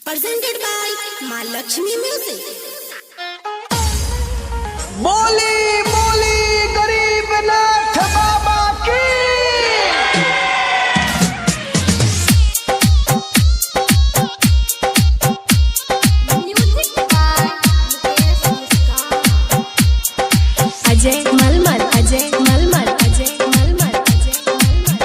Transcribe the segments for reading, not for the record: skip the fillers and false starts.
presented by माँ Lakshmi music. बोली बोली गरीबनाथ बाबा की। अजय मलमल, अजय मलमल, अजय मलमल, अजय मलमल।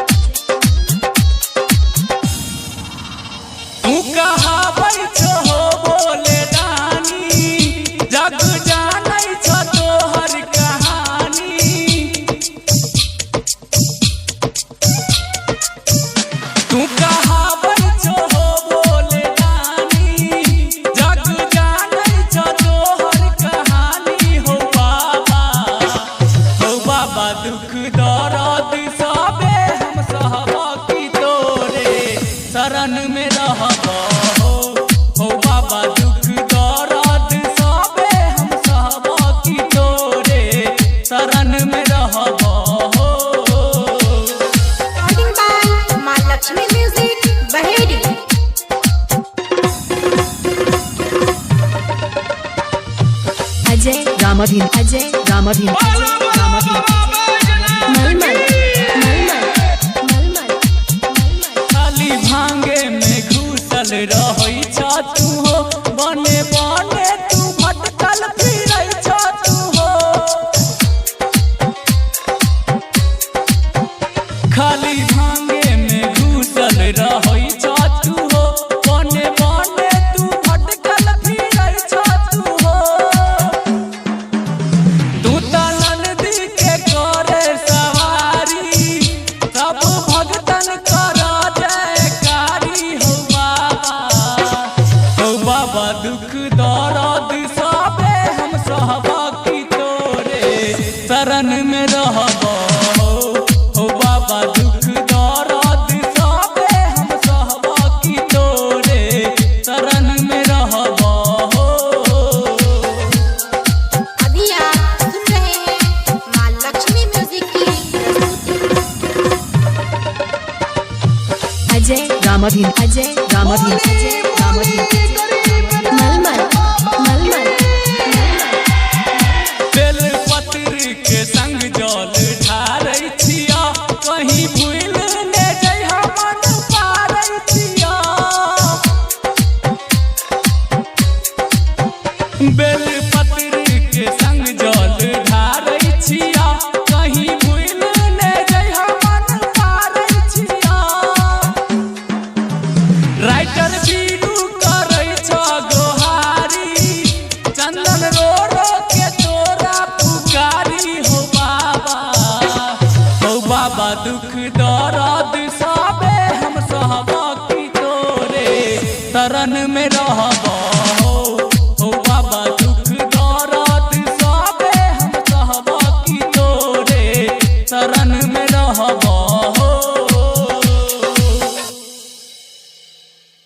तू कहा बैठो हो बोले दानी, जग जानै छ तोहर कहानी। तू कहा बैठो हो बोले दानी, जग जानै छ तोहर कहानी। हो बाबा दुख दर्द सबे हम सहबा की तोरे शरण में रहबो। हो बाबा दुख दर्द सबे हम सहबा की तोरे शरण में रहबो। Recording by माँ लक्ष्मी म्यूजिक बहेड़ी। अजय रामाधीन, अजय रामाधीन, रामाधीन। मलमल, मलमल, मलमल, मलमल। खाली भांगे में घुसल रहै छ तू हो, बने बने तू भटकल फिरै छ तू हो। खाली भांगे में घुसल रहै छ तू हो, बने बने तू भटकल फिरै छ तू हो। तू तलन दी के करे सवारी, सब भगतन कर जयकारी। हो बाबा दुख दर्द सबे हम सहबा की तोरे शरण में रहबो। हो बाबा दुख दर्द सबे हम सहबा की तोरे शरण में रहबो। अभी आप सुन रहे हैं माँ लक्ष्मी म्यूजिक की प्रस्तुति। अजय रामाधीन, अजय रामाधीन, अजय रामाधीन। मलमल, मलमल, मलमल। बेल पत्र के संग जल ढारै छिया, कहीं भूल ले जइहा मन पारै छिया। बेल पत्र के संग जल ढारै छिया, कहीं भूल ले जइहा मन पारै छिया। राइटर बीरू करै छ गोहारी, चंदन रो के तोरा पुकारी। हो बाबा दुख दर्द सबे हम सहबा की तोरे शरण में